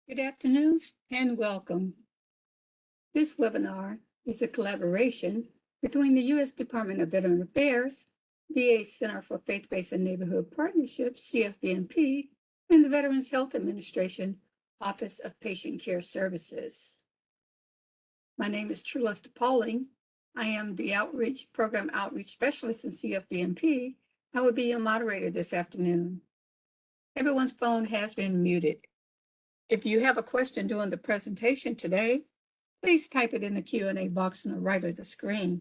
Good afternoon and welcome. This webinar is a collaboration between the U.S. Department of Veteran Affairs, VA Center for Faith-Based and Neighborhood Partnerships, CFBNP, and the Veterans Health Administration, Office of Patient Care Services. My name is Trulista Pauling. I am the Program Outreach Specialist in CFBNP. I will be your moderator this afternoon. Everyone's phone has been muted. If you have a question during the presentation today, please type it in the Q&A box on the right of the screen.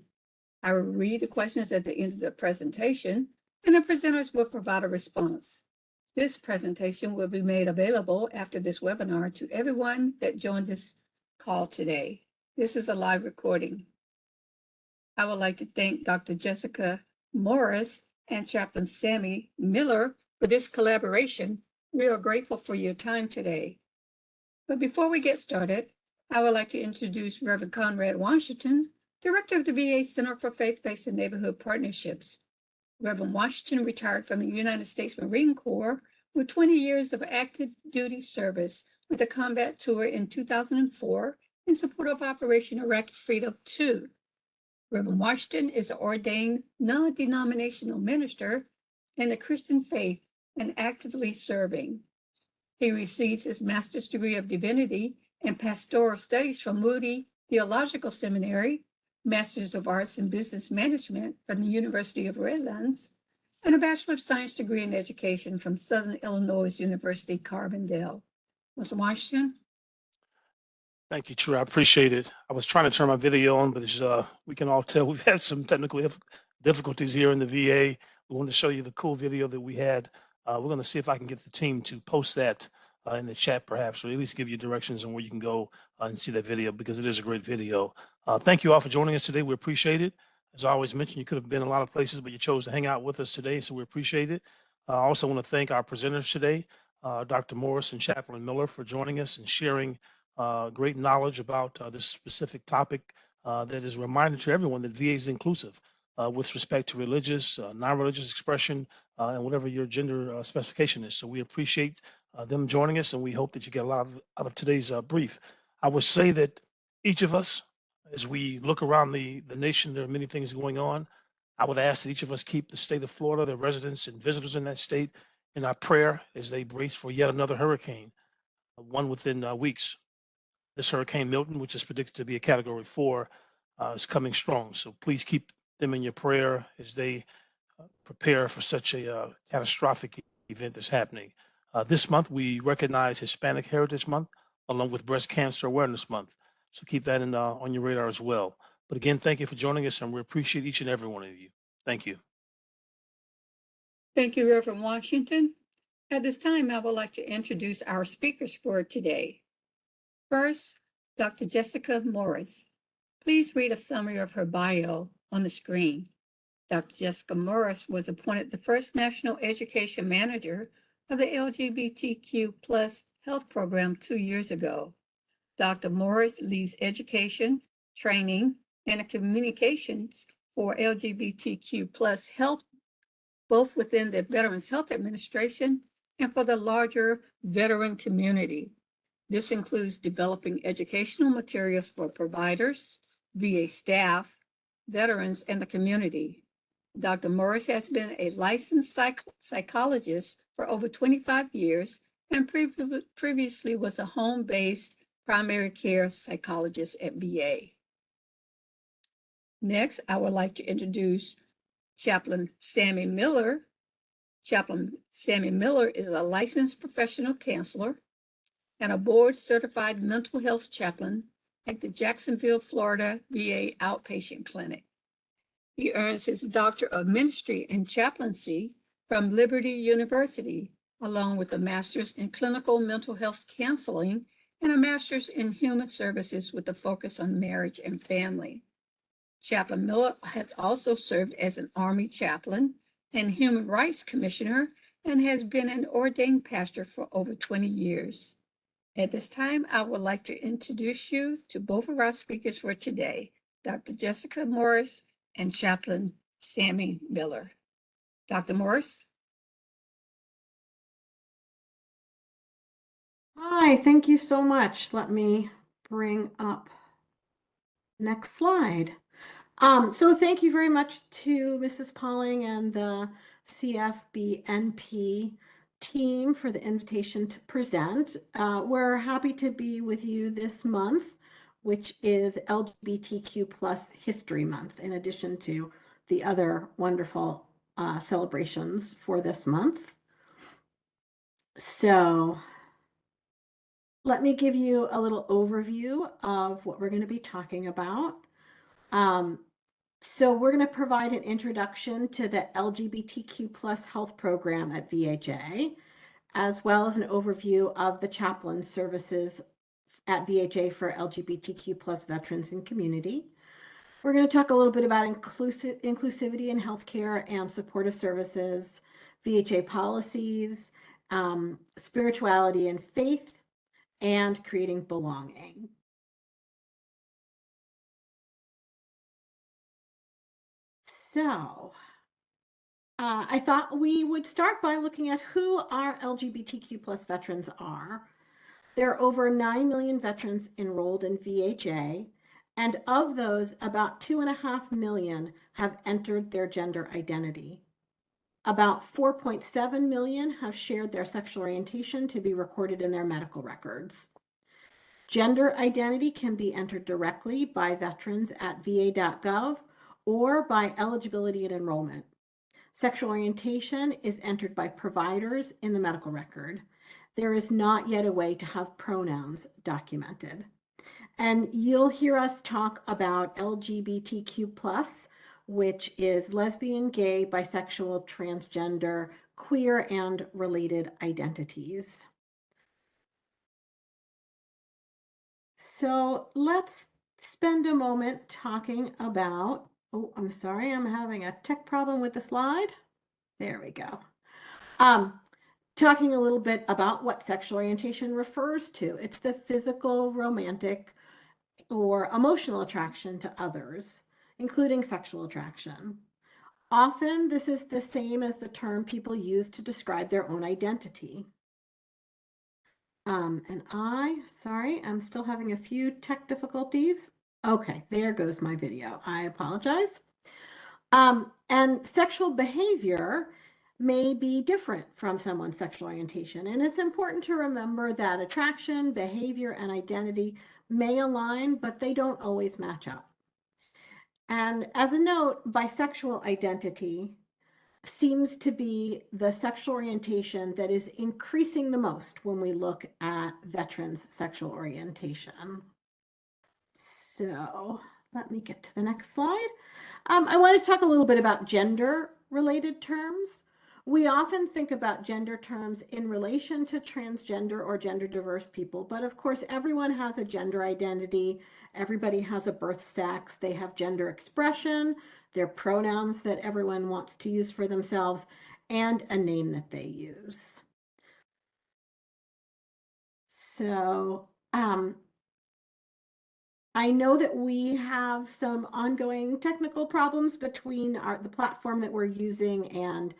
I will read the questions at the end of the presentation, and the presenters will provide a response. This presentation will be made available after this webinar to everyone that joined this call today. This is a live recording. I would like to thank Dr. Jessica Morris and Chaplain Sammy Miller for this collaboration. We are grateful for your time today. But before we get started, I would like to introduce Reverend Conrad Washington, Director of the VA Center for Faith-Based and Neighborhood Partnerships. Reverend Washington retired from the United States Marine Corps with 20 years of active duty service with a combat tour in 2004 in support of Operation Iraqi Freedom II. Reverend Washington is an ordained non-denominational minister in the Christian faith and actively serving. He received his Master's degree of Divinity and Pastoral Studies from Moody Theological Seminary, Master's of Arts in Business Management from the University of Redlands, and a Bachelor of Science degree in Education from Southern Illinois University, Carbondale. Mr. Washington? Thank you, True. I appreciate it. I was trying to turn my video on, but as we can all tell, we've had some technical difficulties here in the VA. We wanted to show you the cool video that we had. We're going to see if I can get the team to post that in the chat, perhaps, or at least give you directions on where you can go and see that video, because it is a great video. Thank you all for joining us today. We appreciate it. As I always mentioned, you could have been a lot of places, but you chose to hang out with us today, so we appreciate it. I also want to thank our presenters today, Dr. Morris and Chaplain Miller, for joining us and sharing great knowledge about this specific topic that is a reminder to everyone that VA is inclusive with respect to religious, non-religious expression, and whatever your gender specification is. So we appreciate them joining us, and we hope that you get a lot out of today's brief. I would say that each of us, as we look around the nation, there are many things going on. I would ask that each of us keep the state of Florida, their residents and visitors in that state, in our prayer as they brace for yet another hurricane, one within weeks. This Hurricane Milton, which is predicted to be a Category 4, is coming strong. So please keep them in your prayer as they prepare for such a catastrophic event that's happening. This month, we recognize Hispanic Heritage Month, along with Breast Cancer Awareness Month. So keep that on your radar as well. But again, thank you for joining us, and we appreciate each and every one of you. Thank you. Thank you, Reverend Washington. At this time, I would like to introduce our speakers for today. First, Dr. Jessica Morris. Please read a summary of her bio on the screen. Dr. Jessica Morris was appointed the first National Education Manager of the LGBTQ+ health program 2 years ago. Dr. Morris leads education, training, and communications for LGBTQ+ health, both within the Veterans Health Administration and for the larger veteran community. This includes developing educational materials for providers, VA staff, veterans, and the community. Dr. Morris has been a licensed psychologist for over 25 years and previously was a home-based primary care psychologist at VA. Next, I would like to introduce Chaplain Sammy Miller. Chaplain Sammy Miller is a licensed professional counselor and a board-certified mental health chaplain at the Jacksonville, Florida VA Outpatient Clinic. He earns his Doctor of Ministry in Chaplaincy from Liberty University, along with a Master's in Clinical Mental Health Counseling and a Master's in Human Services with a focus on marriage and family. Chaplain Miller has also served as an Army chaplain and Human Rights Commissioner and has been an ordained pastor for over 20 years. At this time, I would like to introduce you to both of our speakers for today, Dr. Jessica Morris and Chaplain Sammy Miller. Dr. Morris? Hi, Hi, thank you so much. Let me bring up next slide. So thank you very much to Mrs. Pauling and the CFBNP team for the invitation to present. We're happy to be with you this month, which is LGBTQ plus History Month, in addition to the other wonderful celebrations for this month. So let me give you a little overview of what we're going to be talking about. So we're going to provide an introduction to the LGBTQ plus health program at VHA, as well as an overview of the chaplain services at VHA for LGBTQ plus veterans and community. We're going to talk a little bit about inclusivity in healthcare and supportive services, VHA policies, spirituality and faith, and creating belonging. So I thought we would start by looking at who our LGBTQ plus veterans are. There are over 9 million veterans enrolled in VHA, and of those, about 2.5 million have entered their gender identity. About 4.7 million have shared their sexual orientation to be recorded in their medical records. Gender identity can be entered directly by veterans at va.gov or by eligibility and enrollment. Sexual orientation is entered by providers in the medical record. There is not yet a way to have pronouns documented. And you'll hear us talk about LGBTQ+, which is lesbian, gay, bisexual, transgender, queer, and related identities. So let's spend a moment talking about, oh, I'm sorry, I'm having a tech problem with the slide. There we go. Talking a little bit about what sexual orientation refers to. It's the physical, romantic, or emotional attraction to others, including sexual attraction. Often, this is the same as the term people use to describe their own identity. Sorry, I'm still having a few tech difficulties. Okay, there goes my video. I apologize. And sexual behavior may be different from someone's sexual orientation. And it's important to remember that attraction, behavior, and identity may align, but they don't always match up. And as a note, bisexual identity seems to be the sexual orientation that is increasing the most when we look at veterans' sexual orientation. So let me get to the next slide. I want to talk a little bit about gender-related terms. We often think about gender terms in relation to transgender or gender diverse people, but of course everyone has a gender identity. Everybody has a birth sex. They have gender expression, their pronouns that everyone wants to use for themselves, and a name that they use. So I know that we have some ongoing technical problems between the platform that we're using and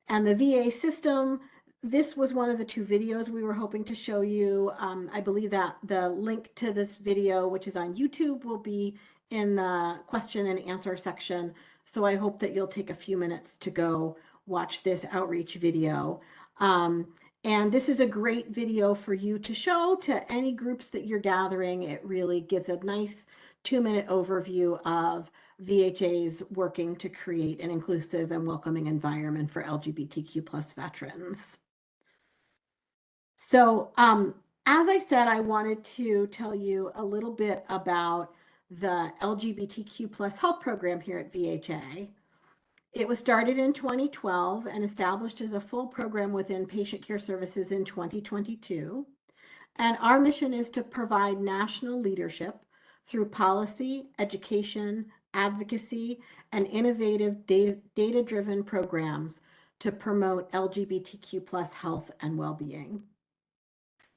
the VA system. This was one of the 2 videos we were hoping to show you. I believe that the link to this video, which is on YouTube, will be in the question and answer section. So I hope that you'll take a few minutes to go watch this outreach video. And this is a great video for you to show to any groups that you're gathering. It really gives a nice 2-minute overview of VHA's working to create an inclusive and welcoming environment for LGBTQ plus veterans. So as I said, I wanted to tell you a little bit about the LGBTQ plus health program here at VHA. It was started in 2012 and established as a full program within patient care services in 2022. And our mission is to provide national leadership through policy, education, advocacy, and innovative data-driven programs to promote LGBTQ plus health and well-being.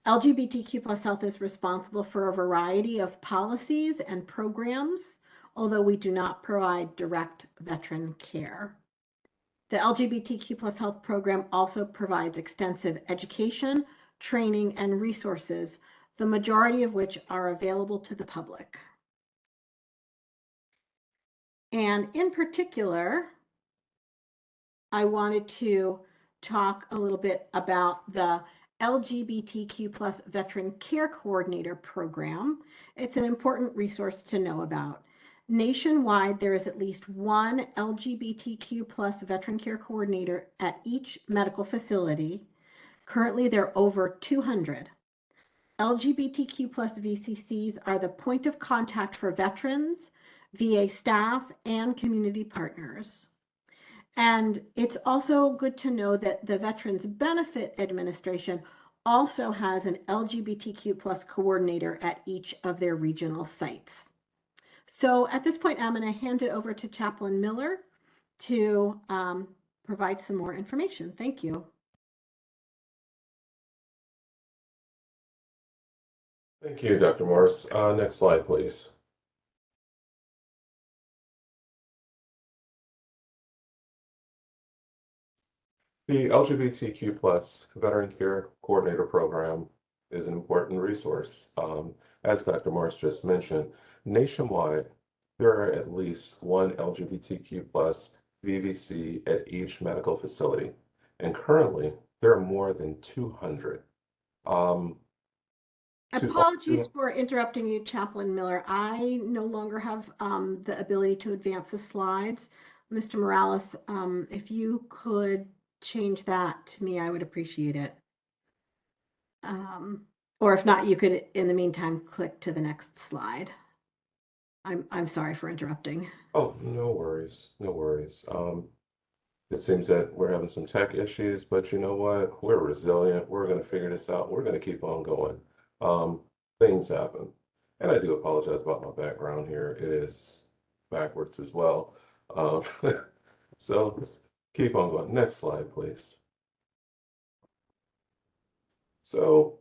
LGBTQ plus health is responsible for a variety of policies and programs, although we do not provide direct veteran care. The LGBTQ plus health program also provides extensive education, training, and resources, the majority of which are available to the public. And in particular, I wanted to talk a little bit about the LGBTQ plus Veteran Care Coordinator Program. It's an important resource to know about. Nationwide, there is at least one LGBTQ plus Veteran Care Coordinator at each medical facility. Currently, there are over 200. LGBTQ plus VCCs are the point of contact for veterans, VA staff, and community partners. And it's also good to know that the Veterans Benefit Administration also has an LGBTQ plus coordinator at each of their regional sites. So at this point, I'm going to hand it over to Chaplain Miller to provide some more information. Thank you. Thank you, Dr. Morris. Next slide, please. The LGBTQ plus Veteran Care Coordinator Program is an important resource. As Dr. Morris just mentioned, nationwide, there are at least one LGBTQ plus VVC at each medical facility. And currently, there are more than 200. Apologies for interrupting you, Chaplain Miller. I no longer have the ability to advance the slides. Mr. Morales, if you could change that to me, I would appreciate it. Or if not, you could, in the meantime, click to the next slide. I'm sorry for interrupting. Oh, no worries, no worries. It seems that we're having some tech issues, but you know what? We're resilient. We're going to figure this out. We're going to keep on going. Things happen. And I do apologize about my background here. It is backwards as well. So let's keep on going. Next slide, please. So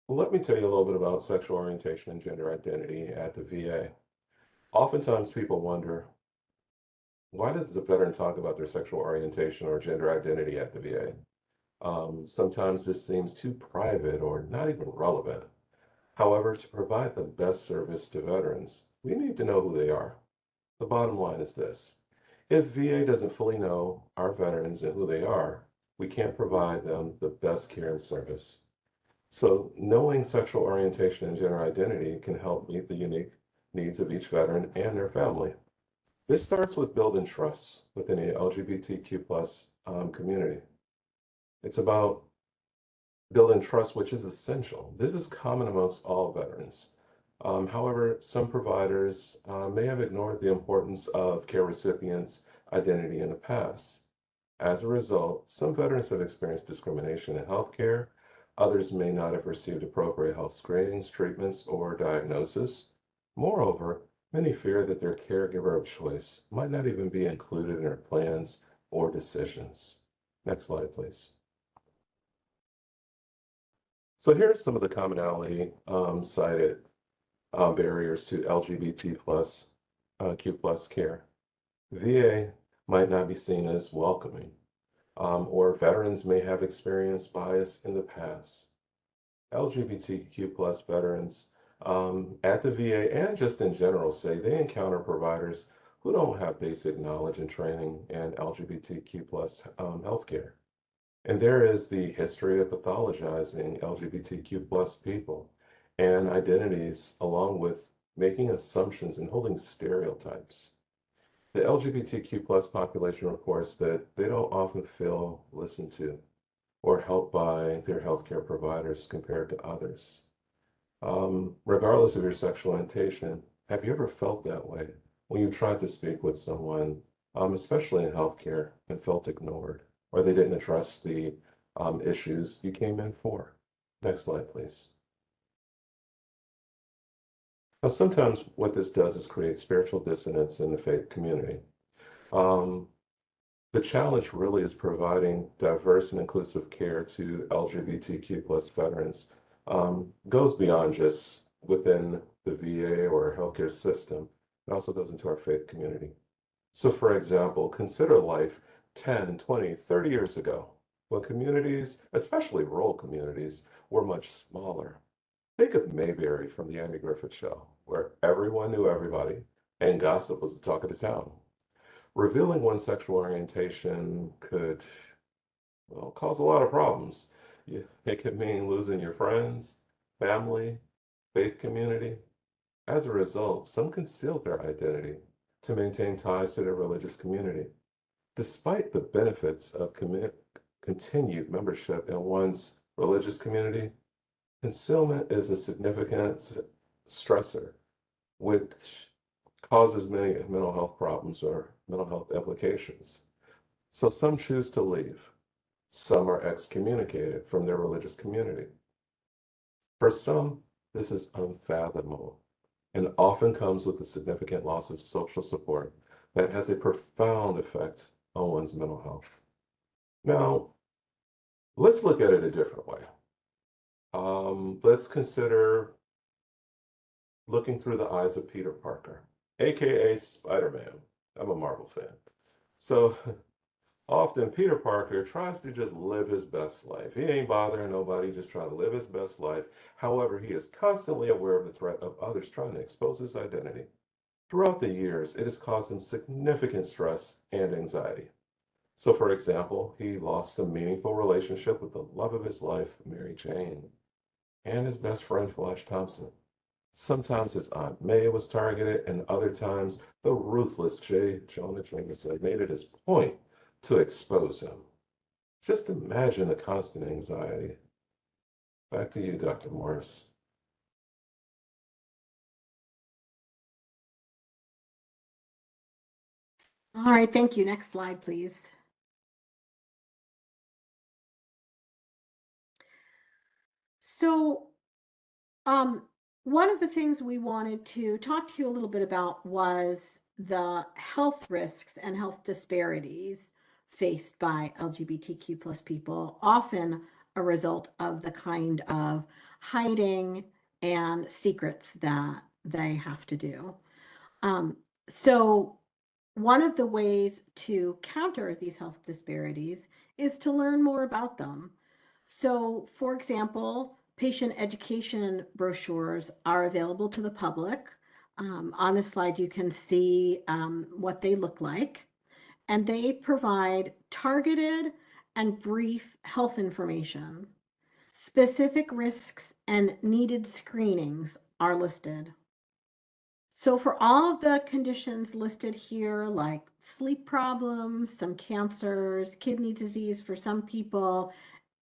let me tell you a little bit about sexual orientation and gender identity at the VA. Oftentimes people wonder, why does the veteran talk about their sexual orientation or gender identity at the VA? Sometimes this seems too private or not even relevant. However, to provide the best service to veterans, we need to know who they are. The bottom line is this. If VA doesn't fully know our veterans and who they are, we can't provide them the best care and service. So knowing sexual orientation and gender identity can help meet the unique needs of each veteran and their family. This starts with building trust within the LGBTQ plus community. It's about building trust, which is essential. This is common amongst all veterans. However, some providers may have ignored the importance of care recipients' identity in the past. As a result, some veterans have experienced discrimination in healthcare. Others may not have received appropriate health screenings, treatments, or diagnosis. Moreover, many fear that their caregiver of choice might not even be included in their plans or decisions. Next slide, please. So here are some of the commonality cited barriers to LGBT plus Q plus care. VA might not be seen as welcoming, or veterans may have experienced bias in the past. LGBTQ plus veterans at the VA and just in general say they encounter providers who don't have basic knowledge and training in LGBTQ plus healthcare. And there is the history of pathologizing LGBTQ plus people and identities, along with making assumptions and holding stereotypes. The LGBTQ plus population reports that they don't often feel listened to or helped by their healthcare providers compared to others. Regardless of your sexual orientation, have you ever felt that way when you tried to speak with someone, especially in healthcare, and felt ignored, or they didn't address the issues you came in for? Next slide, please. Now, sometimes what this does is create spiritual dissonance in the faith community. The challenge really is providing diverse and inclusive care to LGBTQ plus veterans. Goes beyond just within the VA or our healthcare system. It also goes into our faith community. So for example, consider life 10, 20, 30 years ago. when communities, especially rural communities, were much smaller. Think of Mayberry from the Andy Griffith Show, where everyone knew everybody and gossip was the talk of the town. Revealing one's sexual orientation could, well, cause a lot of problems. It could mean losing your friends, family, faith community. As a result, some concealed their identity to maintain ties to their religious community. Despite the benefits of continued membership in one's religious community, concealment is a significant stressor, which causes many mental health problems or mental health implications. So some choose to leave. Some are excommunicated from their religious community. For some, this is unfathomable and often comes with a significant loss of social support that has a profound effect on one's mental health. Now, let's look at it a different way. Let's consider looking through the eyes of Peter Parker, aka Spider-Man. I'm a Marvel fan. So often Peter Parker tries to just live his best life. He ain't bothering nobody, just trying to live his best life. However, he is constantly aware of the threat of others trying to expose his identity. Throughout the years, it has caused him significant stress and anxiety. So, for example, he lost a meaningful relationship with the love of his life, Mary Jane, and his best friend, Flash Thompson. Sometimes his Aunt May was targeted, and other times the ruthless J. Jonah Jameson made it his point to expose him. Just imagine the constant anxiety. Back to you, Dr. Morris. All right, thank you. Next slide, please. So, one of the things we wanted to talk to you a little bit about was the health risks and health disparities faced by LGBTQ plus people, often a result of the kind of hiding and secrets that they have to do. So one of the ways to counter these health disparities is to learn more about them. So, for example, patient education brochures are available to the public. On this slide, you can see what they look like, and they provide targeted and brief health information. Specific risks and needed screenings are listed. So for all of the conditions listed here, like sleep problems, some cancers, kidney disease for some people,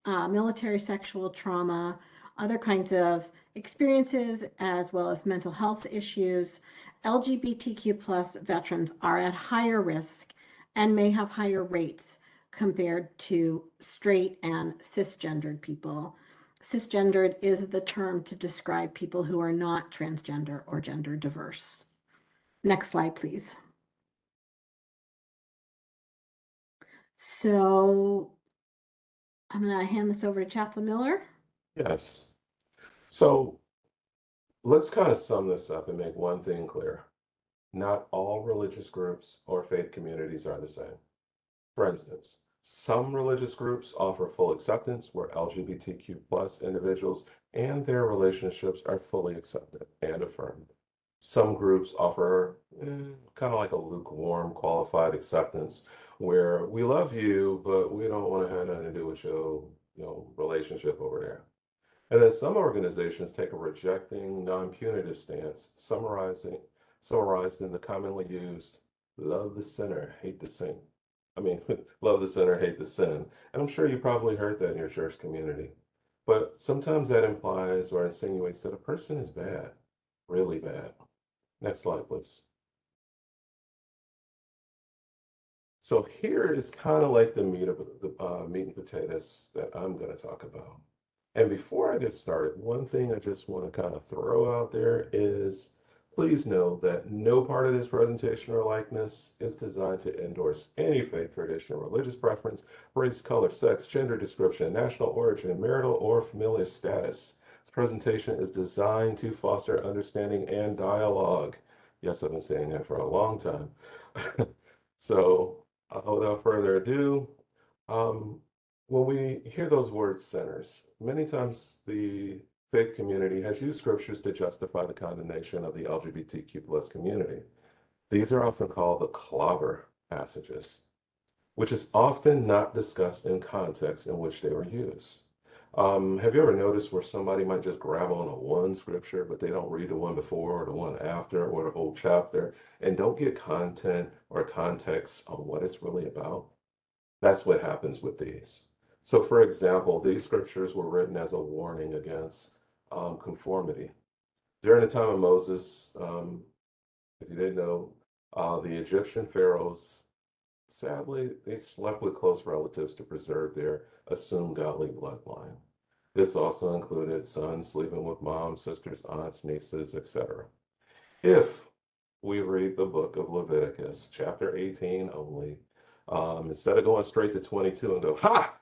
military sexual trauma, other kinds of experiences, as well as mental health issues, LGBTQ plus veterans are at higher risk and may have higher rates compared to straight and cisgendered people. Cisgendered is the term to describe people who are not transgender or gender diverse. Next slide, please. So I'm going to hand this over to Chaplain Miller. Yes. So let's kind of sum this up and make one thing clear. Not all religious groups or faith communities are the same. For instance, some religious groups offer full acceptance where LGBTQ plus individuals and their relationships are fully accepted and affirmed. Some groups offer kind of like a lukewarm qualified acceptance where we love you, but we don't want to have nothing to do with your relationship over there. And then some organizations take a rejecting, non-punitive stance, summarized in the commonly used love the sinner, hate the saint. I mean, love the sinner, hate the sin. And I'm sure you probably heard that in your church community. But sometimes that implies or insinuates that a person is bad, really bad. Next slide, please. So here is kind of like the meat and potatoes that I'm going to talk about. And before I get started, one thing I just want to kind of throw out there is please know that no part of this presentation or likeness is designed to endorse any faith, tradition, religious preference, race, color, sex, gender description, national origin, marital or familial status. This presentation is designed to foster understanding and dialogue. Yes, I've been saying that for a long time. So without further ado, when we hear those words sinners, many times the faith community has used scriptures to justify the condemnation of the LGBTQ plus community. These are often called the clobber passages, which is often not discussed in context in which they were used. Have you ever noticed where somebody might just grab on a one scripture, but they don't read the one before or the one after or the whole chapter and don't get content or context on what it's really about? That's what happens with these. So, for example, these scriptures were written as a warning against conformity. During the time of Moses, if you didn't know, the Egyptian pharaohs, sadly, they slept with close relatives to preserve their assumed godly bloodline. This also included sons sleeping with moms, sisters, aunts, nieces, etc. If we read the book of Leviticus, chapter 18 only, instead of going straight to 22 and go, ha,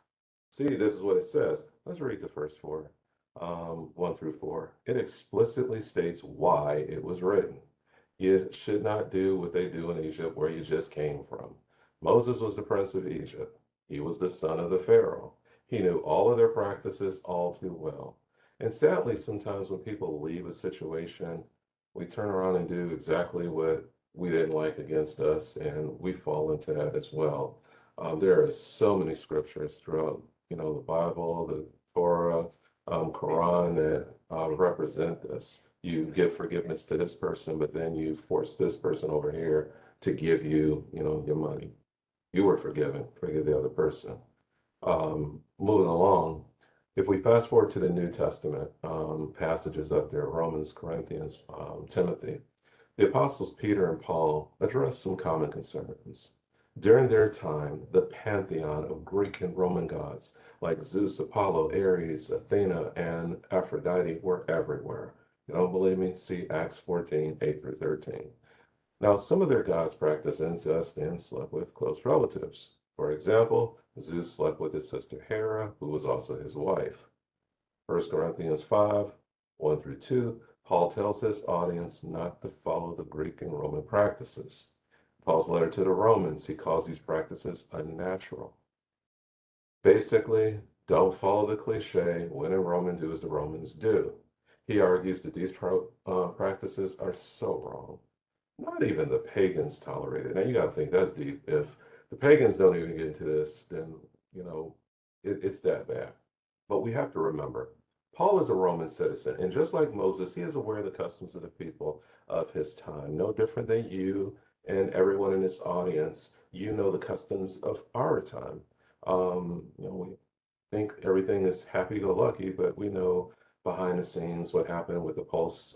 see, this is what it says. Let's read the first four, 1 through 4. It explicitly states why it was written. You should not do what they do in Egypt where you just came from. Moses was the prince of Egypt. He was the son of the Pharaoh. He knew all of their practices all too well. And sadly, sometimes when people leave a situation, we turn around and do exactly what we didn't like against us, and we fall into that as well. There are so many scriptures throughout, the Bible, the Torah, Quran that represent this. You give forgiveness to this person, but then you force this person over here to give you, your money. You were forgiven, forgive the other person. Moving along, if we fast forward to the New Testament, passages up there, Romans, Corinthians, Timothy, the apostles Peter and Paul addressed some common concerns. During their time, the pantheon of Greek and Roman gods like Zeus, Apollo, Ares, Athena, and Aphrodite were everywhere. You don't believe me? See Acts 14, 8 through 13. Now, some of their gods practiced incest and slept with close relatives. For example, Zeus slept with his sister Hera, who was also his wife. 1 Corinthians 5, 1 through 2, Paul tells his audience not to follow the Greek and Roman practices. Paul's letter to the Romans, he calls these practices unnatural. Basically, don't follow the cliche, when in Rome, do as the Romans do. He argues that these practices are so wrong. Not even the pagans tolerate it. Now you got to think that's deep. If the pagans don't even get into this, then, it's that bad. But we have to remember, Paul is a Roman citizen, and just like Moses, he is aware of the customs of the people of his time. No different than you and everyone in this audience, the customs of our time. We think everything is happy-go-lucky, but we know behind the scenes what happened with the Pulse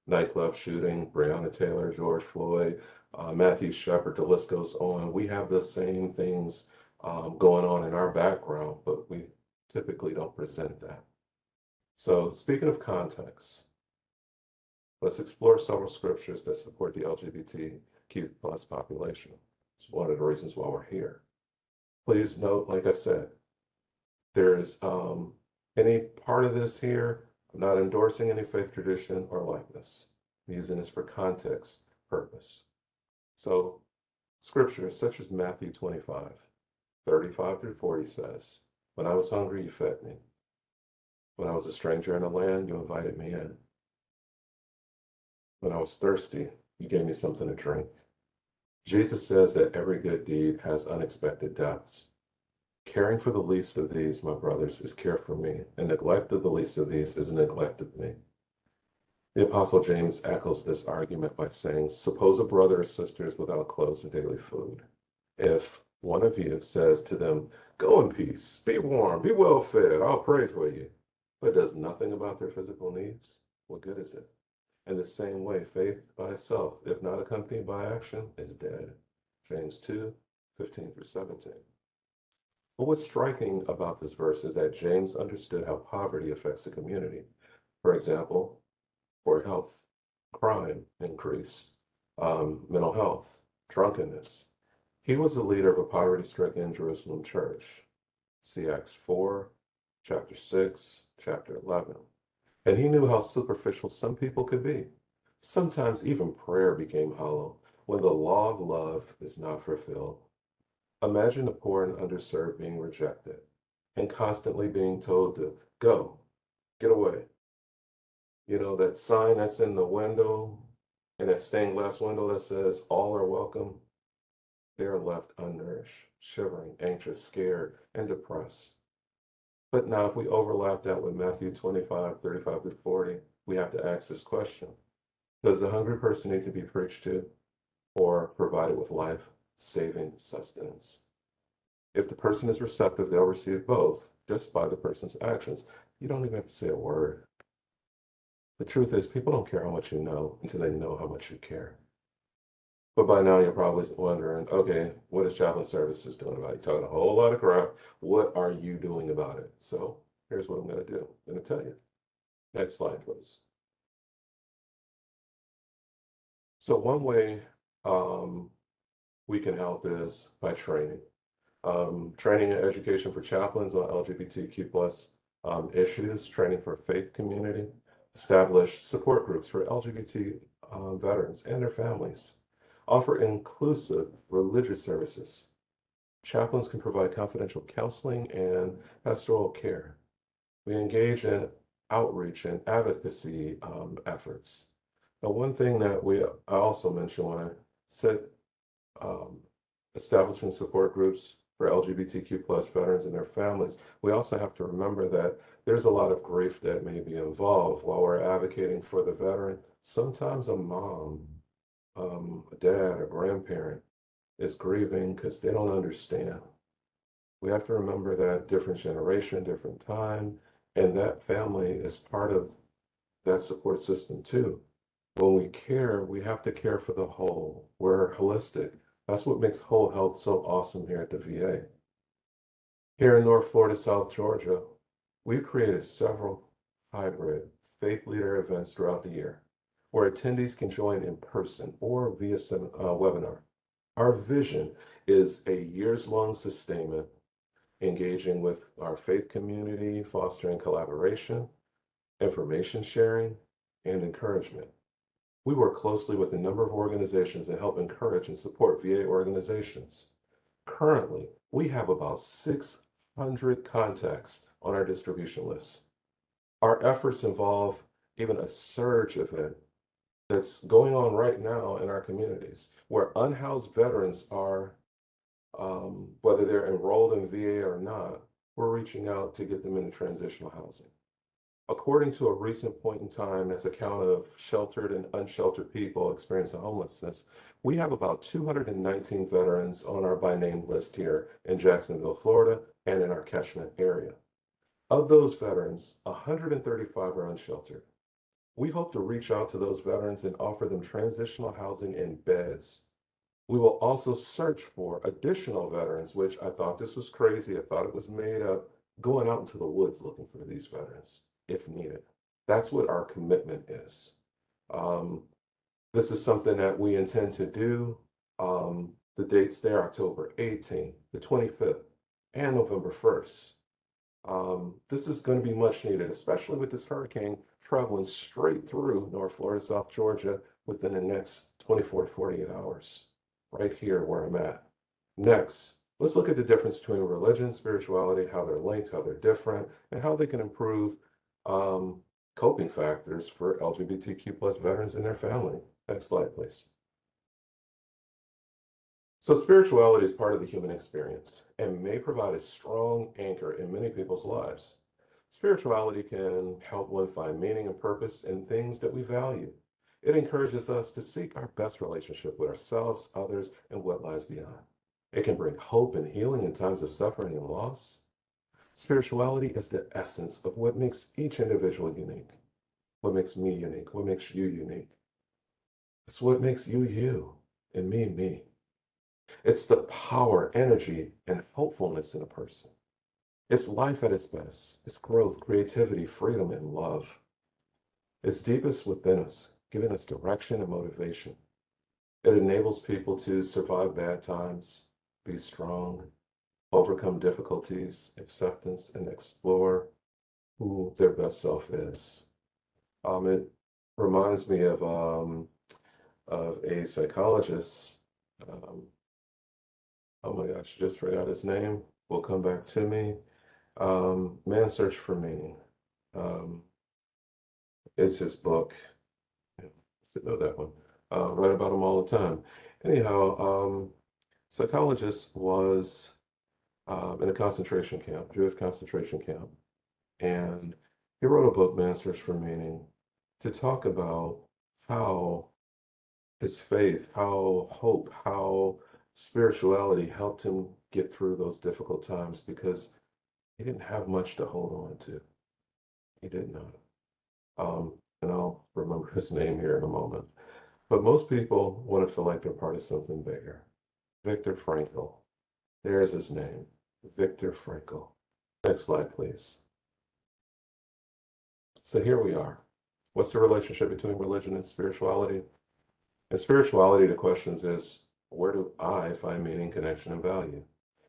nightclub shooting, Breonna Taylor, George Floyd, Matthew Shepard, the list goes on. We have the same things going on in our background, but we typically don't present that. So speaking of context, let's explore several scriptures that support the LGBTQ plus population. It's one of the reasons why we're here. Please note, like I said, there's any part of this here, I'm not endorsing any faith tradition or likeness. I'm using this for context purpose. So scriptures such as Matthew 25, 35 through 40 says, when I was hungry, you fed me. When I was a stranger in a land, you invited me in. When I was thirsty, you gave me something to drink. Jesus says that every good deed has unexpected deaths. Caring for the least of these, my brothers, is care for me, and neglect of the least of these is neglect of me. The Apostle James echoes this argument by saying, suppose a brother or sister is without clothes and daily food. If one of you says to them, go in peace, be warm, be well fed, I'll pray for you, but does nothing about their physical needs, what good is it? In the same way, faith by itself, if not accompanied by action, is dead. James 2, 15 through 17. But what's striking about this verse is that James understood how poverty affects the community. For example, poor health, crime increase, mental health, drunkenness. He was the leader of a poverty-stricken Jerusalem church. See Acts 4, chapter 6, chapter 11. And he knew how superficial some people could be. Sometimes even prayer became hollow when the law of love is not fulfilled. Imagine the poor and underserved being rejected and constantly being told to go, get away. You know, that sign that's in the window and that stained glass window that says all are welcome, they're left unnourished, shivering, anxious, scared, and depressed. But now, if we overlap that with Matthew 25:35 through 40, we have to ask this question. Does the hungry person need to be preached to or provided with life-saving sustenance? If the person is receptive, they'll receive both just by the person's actions. You don't even have to say a word. The truth is, people don't care how much you know until they know how much you care. But by now, you're probably wondering, okay, what is Chaplain Services doing about it? You're talking a whole lot of crap. What are you doing about it? So here's what I'm going to do. I'm going to tell you. Next slide, please. So one way we can help is by training. Training and education for chaplains on LGBTQ plus issues, training for faith community, establish support groups for LGBT veterans and their families, offer inclusive religious services. Chaplains can provide confidential counseling and pastoral care. We engage in outreach and advocacy efforts. Now, one thing that I also mentioned when I said establishing support groups for LGBTQ plus veterans and their families, we also have to remember that there's a lot of grief that may be involved while we're advocating for the veteran. Sometimes a mom, a dad, a grandparent is grieving because they don't understand. We have to remember that different generation, different time, and that family is part of that support system too. When we care, we have to care for the whole. We're holistic. That's what makes whole health so awesome here at the VA. Here in North Florida, South Georgia, we've created several hybrid faith leader events throughout the year where attendees can join in person or via webinar. Our vision is a years-long sustainment, engaging with our faith community, fostering collaboration, information sharing, and encouragement. We work closely with a number of organizations that help encourage and support VA organizations. Currently, we have about 600 contacts on our distribution list. Our efforts involve even a surge event that's going on right now in our communities where unhoused veterans are, whether they're enrolled in VA or not, we're reaching out to get them into transitional housing. According to a recent point in time, that's a count of sheltered and unsheltered people experiencing homelessness, we have about 219 veterans on our by name list here in Jacksonville, Florida, and in our catchment area. Of those veterans, 135 are unsheltered. We hope to reach out to those veterans and offer them transitional housing and beds. We will also search for additional veterans, which I thought this was crazy. I thought it was made up, going out into the woods looking for these veterans if needed. That's what our commitment is. This is something that we intend to do. The dates there, October 18th, the 25th, and November 1st. This is going to be much needed, especially with this hurricane traveling straight through North Florida, South Georgia within the next 24 to 48 hours, right here where I'm at. Next, let's look at the difference between religion, spirituality, how they're linked, how they're different, and how they can improve coping factors for LGBTQ plus veterans and their family. Next slide, please. So spirituality is part of the human experience and may provide a strong anchor in many people's lives. Spirituality can help one find meaning and purpose in things that we value. It encourages us to seek our best relationship with ourselves, others, and what lies beyond. It can bring hope and healing in times of suffering and loss. Spirituality is the essence of what makes each individual unique. What makes me unique? What makes you unique? It's what makes you you and me. It's the power, energy, and hopefulness in a person. It's life at its best. It's growth, creativity, freedom, and love. It's deepest within us, giving us direction and motivation. It enables people to survive bad times, be strong, overcome difficulties, acceptance, and explore who their best self is. It reminds me of a psychologist Oh my gosh, just forgot his name. Will come back to me. Man's Search for Meaning. Um, it's his book. Yeah, should know that one. Write about him all the time. Anyhow, psychologist was in a concentration camp, Jewish concentration camp, and he wrote a book, Man's Search for Meaning, to talk about how his faith, how hope, how spirituality helped him get through those difficult times because he didn't have much to hold on to. He did not. And I'll remember his name here in a moment. But most people want to feel like they're part of something bigger. Viktor Frankl. There's his name, Viktor Frankl. Next slide, please. So here we are. What's the relationship between religion and spirituality? In spirituality, the questions is, where do I find meaning, connection, and value?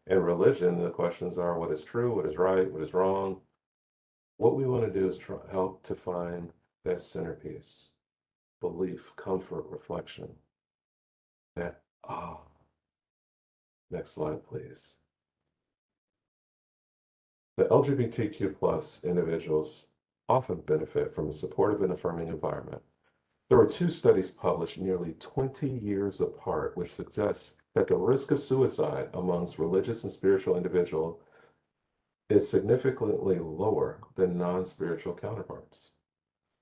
In religion, the questions are, what is true, what is right, what is wrong? What we want to do is help to find that centerpiece, belief, comfort, reflection, that ah. Next slide, please. The LGBTQ plus individuals often benefit from a supportive and affirming environment. There were two studies published nearly 20 years apart, which suggests that the risk of suicide amongst religious and spiritual individuals is significantly lower than non-spiritual counterparts.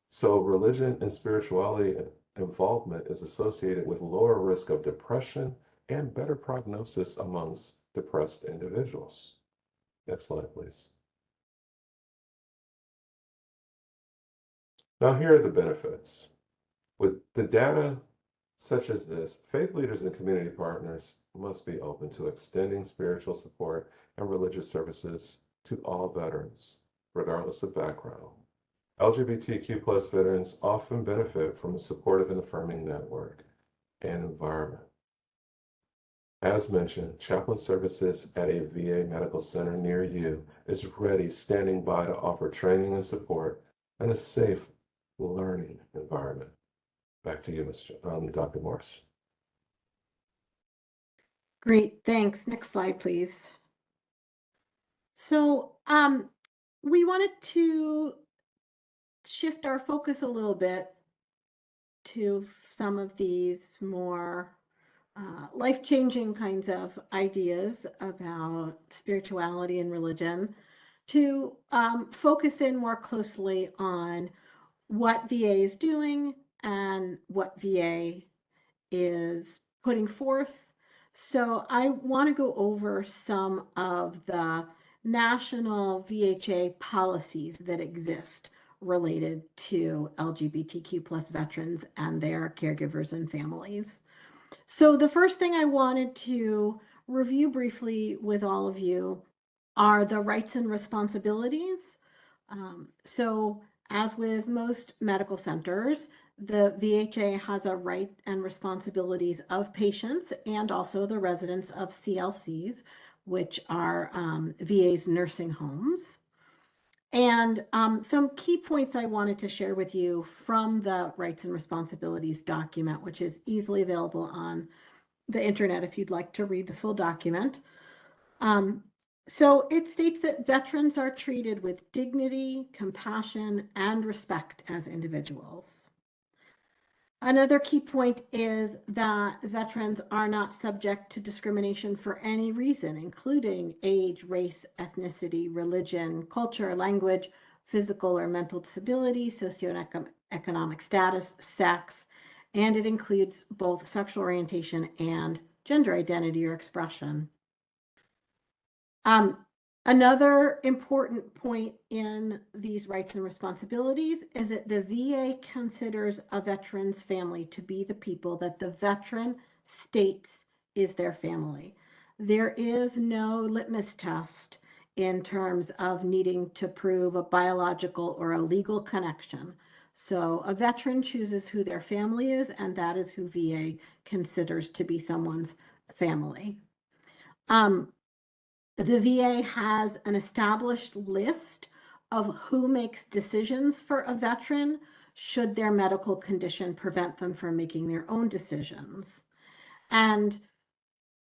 So religion and spirituality involvement is associated with lower risk of depression and better prognosis amongst depressed individuals. Next slide, please. Now here are the benefits. With the data such as this, faith leaders and community partners must be open to extending spiritual support and religious services to all veterans, regardless of background. LGBTQ plus veterans often benefit from a supportive and affirming network and environment. As mentioned, chaplain services at a VA medical center near you is ready, standing by to offer training and support and a safe learning environment. Back to you, Dr. Morris. Great, thanks. Next slide, please. So we wanted to shift our focus a little bit to some of these more life-changing kinds of ideas about spirituality and religion, to focus in more closely on what VA is doing and what VA is putting forth. So I want to go over some of the national VHA policies that exist related to LGBTQ plus veterans and their caregivers and families. So the first thing I wanted to review briefly with all of you are the rights and responsibilities. So as with most medical centers, the VHA has a right and responsibilities of patients and also the residents of CLCs, which are VA's nursing homes. And some key points I wanted to share with you from the rights and responsibilities document, which is easily available on the internet if you'd like to read the full document. So it states that veterans are treated with dignity, compassion, and respect as individuals. Another key point is that veterans are not subject to discrimination for any reason, including age, race, ethnicity, religion, culture, language, physical or mental disability, socioeconomic status, sex, and it includes both sexual orientation and gender identity or expression. Another important point in these rights and responsibilities is that the VA considers a veteran's family to be the people that the veteran states is their family. There is no litmus test in terms of needing to prove a biological or a legal connection. So a veteran chooses who their family is, and that is who VA considers to be someone's family. The VA has an established list of who makes decisions for a veteran should their medical condition prevent them from making their own decisions. And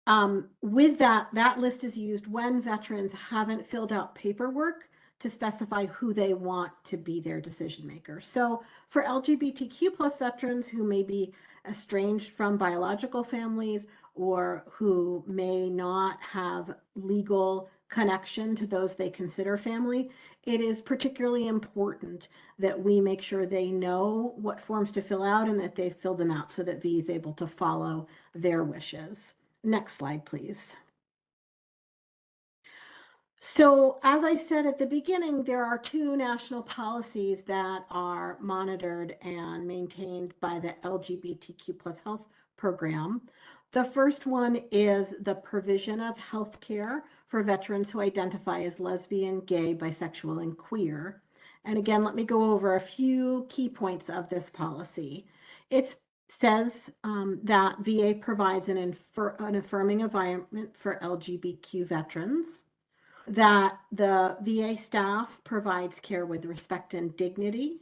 With that list is used when veterans haven't filled out paperwork to specify who they want to be their decision maker. So for LGBTQ plus veterans who may be estranged from biological families or who may not have legal connection to those they consider family, it is particularly important that we make sure they know what forms to fill out and that they fill them out so that VA is able to follow their wishes. Next slide, please. So as I said at the beginning, there are two national policies that are monitored and maintained by the LGBTQ plus health program. The first one is the provision of health care for veterans who identify as lesbian, gay, bisexual, and queer. And again, let me go over a few key points of this policy. It says that VA provides an affirming environment for LGBTQ veterans, that the VA staff provides care with respect and dignity,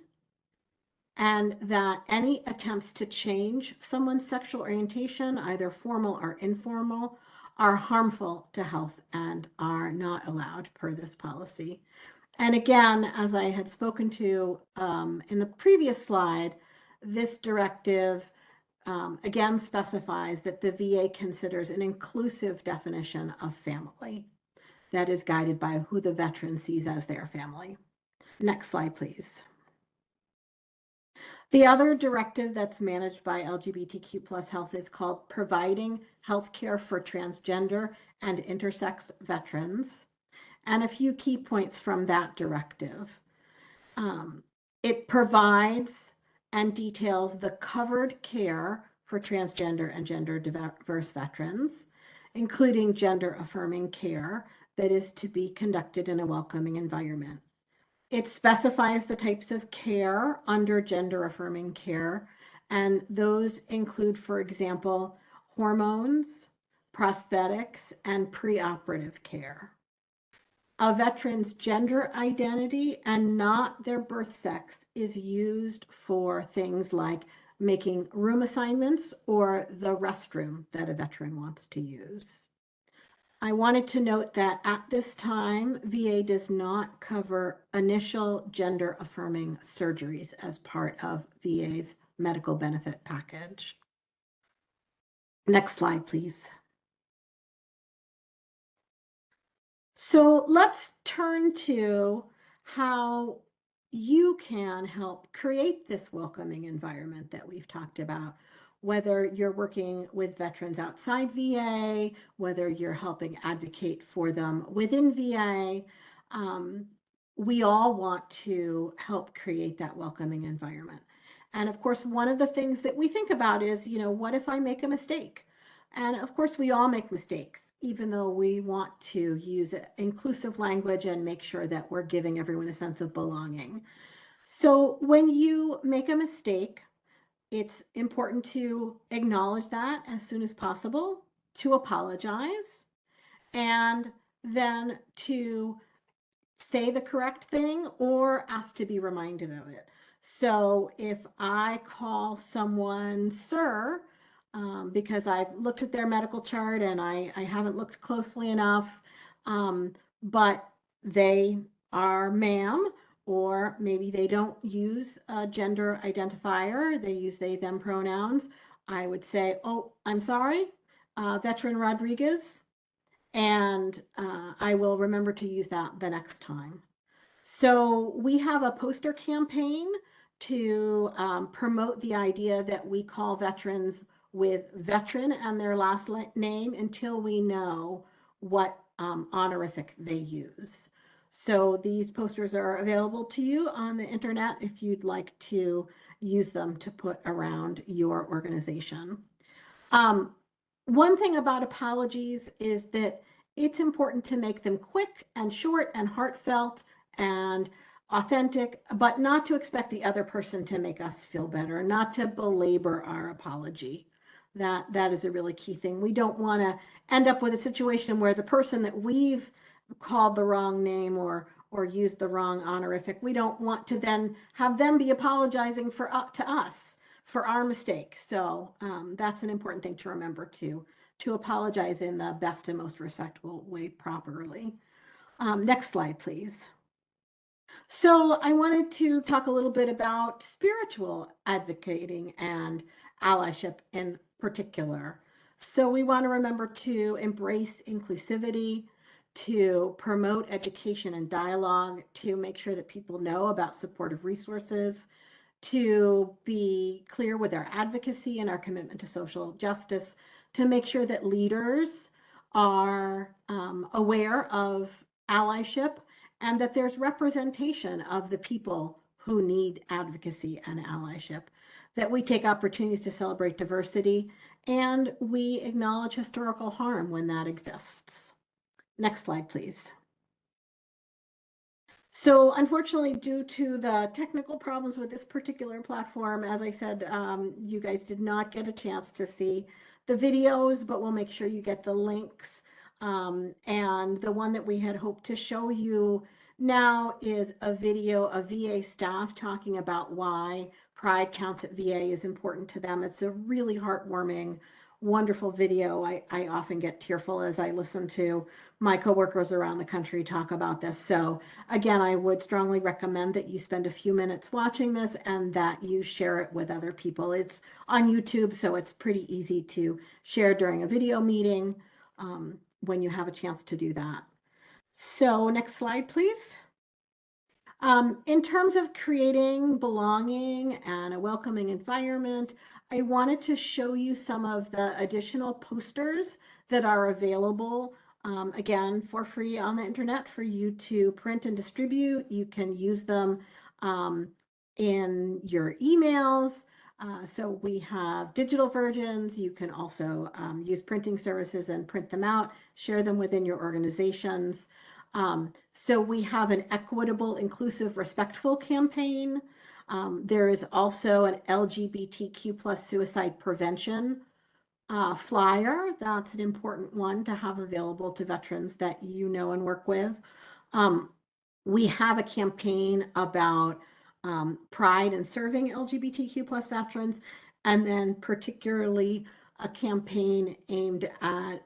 and that any attempts to change someone's sexual orientation, either formal or informal, are harmful to health and are not allowed per this policy. And again, as I had spoken to in the previous slide, this directive again specifies that the VA considers an inclusive definition of family that is guided by who the veteran sees as their family. Next slide, please. The other directive that's managed by LGBTQ plus health is called Providing Healthcare for Transgender and Intersex Veterans. And a few key points from that directive. It provides and details the covered care for transgender and gender diverse veterans, including gender affirming care that is to be conducted in a welcoming environment. It specifies the types of care under gender affirming care, and those include, for example, hormones, prosthetics, and preoperative care. A veteran's gender identity and not their birth sex is used for things like making room assignments or the restroom that a veteran wants to use. I wanted to note that at this time, VA does not cover initial gender affirming surgeries as part of VA's medical benefit package. Next slide, please. So let's turn to how you can help create this welcoming environment that we've talked about, whether you're working with veterans outside VA, whether you're helping advocate for them within VA. We all want to help create that welcoming environment. And of course, one of the things that we think about is, what if I make a mistake? And of course, we all make mistakes, even though we want to use inclusive language and make sure that we're giving everyone a sense of belonging. So when you make a mistake, it's important to acknowledge that as soon as possible, to apologize, and then to say the correct thing or ask to be reminded of it. So if I call someone sir, because I've looked at their medical chart and I haven't looked closely enough, but they are ma'am, or maybe they don't use a gender identifier, they use they, them pronouns, I would say, oh, I'm sorry, Veteran Rodriguez, and I will remember to use that the next time. So we have a poster campaign to promote the idea that we call veterans with veteran and their last name until we know what honorific they use. So these posters are available to you on the internet if you'd like to use them to put around your organization. One thing about apologies is that it's important to make them quick and short and heartfelt and authentic, but not to expect the other person to make us feel better, not to belabor our apology. That is a really key thing. We don't want to end up with a situation where the person that we've called the wrong name or used the wrong honorific, we don't want to then have them be apologizing to us for our mistakes. So that's an important thing to remember to to apologize in the best and most respectful way properly. Next slide, please. So I wanted to talk a little bit about spiritual advocating and allyship in particular. So we want to remember to embrace inclusivity, to promote education and dialogue, to make sure that people know about supportive resources, to be clear with our advocacy and our commitment to social justice, to make sure that leaders are aware of allyship and that there's representation of the people who need advocacy and allyship, that we take opportunities to celebrate diversity, and we acknowledge historical harm when that exists. Next slide, please. So unfortunately, due to the technical problems with this particular platform, as I said, you guys did not get a chance to see the videos, but we'll make sure you get the links. And the one that we had hoped to show you now is a video of VA staff talking about why Pride Counts at VA is important to them. It's a really heartwarming, wonderful video. I often get tearful as I listen to my coworkers around the country talk about this. So again, I would strongly recommend that you spend a few minutes watching this and that you share it with other people. It's on YouTube, so it's pretty easy to share during a video meeting when you have a chance to do that. So next slide, please. In terms of creating belonging and a welcoming environment, I wanted to show you some of the additional posters that are available, again, for free on the internet for you to print and distribute. You can use them in your emails. So we have digital versions. You can also use printing services and print them out, share them within your organizations. So we have an equitable, inclusive, respectful campaign. There is also an LGBTQ plus suicide prevention flyer. That's an important one to have available to veterans that you know and work with. We have a campaign about pride and serving LGBTQ plus veterans, and then particularly a campaign aimed at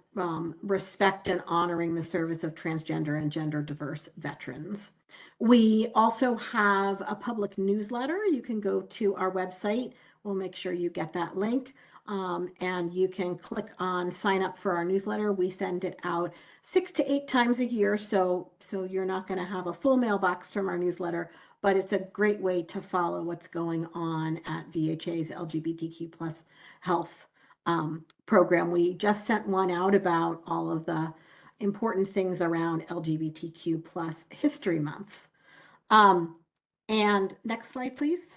respect and honoring the service of transgender and gender diverse veterans. We also have a public newsletter. You can go to our website. We'll make sure you get that link. And you can click on sign up for our newsletter. We send it out 6 to 8 times a year. So you're not going to have a full mailbox from our newsletter, but it's a great way to follow what's going on at VHA's LGBTQ plus health program. We just sent one out about all of the important things around LGBTQ plus History Month. And next slide, please.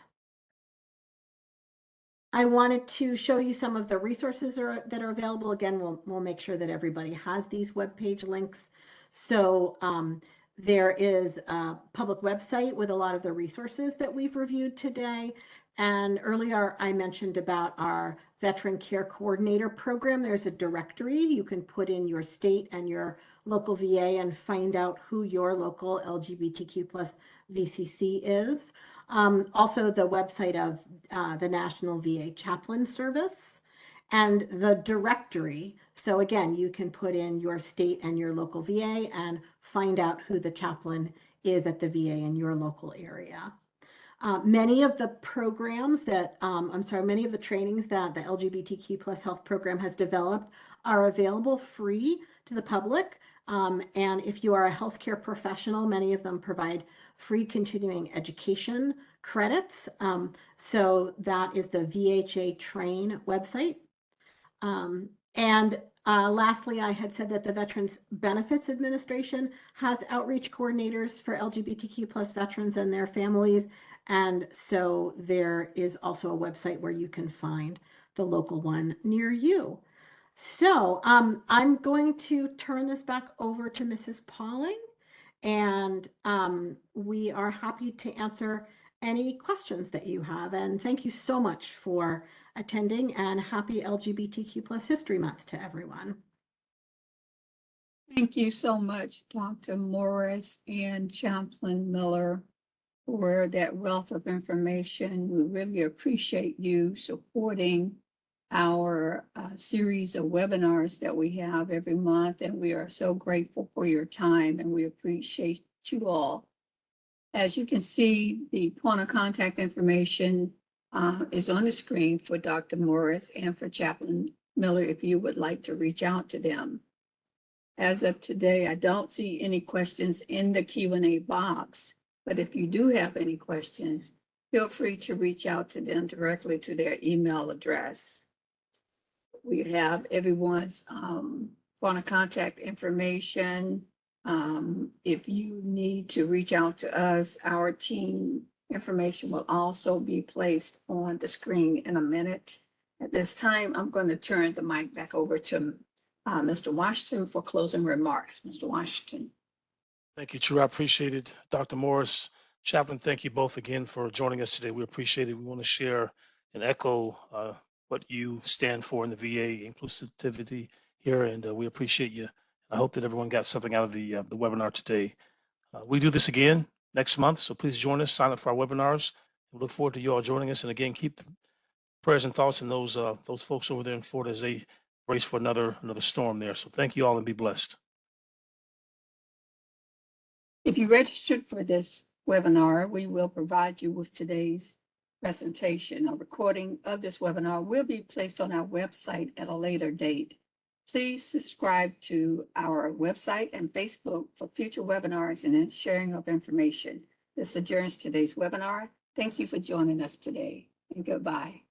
I wanted to show you some of the resources that are available. Again, we'll make sure that everybody has these webpage links. So there is a public website with a lot of the resources that we've reviewed today. And earlier I mentioned about our Veteran Care Coordinator program. There's a directory. You can put in your state and your local VA and find out who your local LGBTQ plus VCC is. Also the website of the National VA Chaplain Service and the directory. So again, you can put in your state and your local VA and find out who the chaplain is at the VA in your local area. Many of the programs that, many of the trainings that the LGBTQ plus health program has developed are available free to the public. And if you are a healthcare professional, many of them provide free continuing education credits. So that is the VHA Train website. Lastly, I had said that the Veterans Benefits Administration has outreach coordinators for LGBTQ plus veterans and their families. And so there is also a website where you can find the local one near you. So I'm going to turn this back over to Mrs. Pauling, and we are happy to answer any questions that you have. And thank you so much for attending, and happy LGBTQ plus History Month to everyone. Thank you so much, Dr. Morris and Chaplain Miller, for that wealth of information. We really appreciate you supporting our series of webinars that we have every month, and we are so grateful for your time, and we appreciate you all. As you can see, the point of contact information is on the screen for Dr. Morris and for Chaplain Miller if you would like to reach out to them. As of today, I don't see any questions in the Q&A box, but if you do have any questions, feel free to reach out to them directly to their email address. We have everyone's point of contact information. If you need to reach out to us, our team information will also be placed on the screen in a minute. At this time, I'm going to turn the mic back over to Mr. Washington for closing remarks. Mr. Washington. Thank you, True. I appreciate it. Dr. Morris, Chaplain, thank you both again for joining us today. We appreciate it. We want to share and echo what you stand for in the VA inclusivity here, and we appreciate you. I hope that everyone got something out of the webinar today. We do this again next month, so please join us, sign up for our webinars. We look forward to you all joining us, and again, keep prayers and thoughts in those folks over there in Florida as they brace for another storm there. So thank you all and be blessed. If you registered for this webinar, we will provide you with today's presentation. A recording of this webinar will be placed on our website at a later date. Please subscribe to our website and Facebook for future webinars and sharing of information. This adjourns today's webinar. Thank you for joining us today, and goodbye.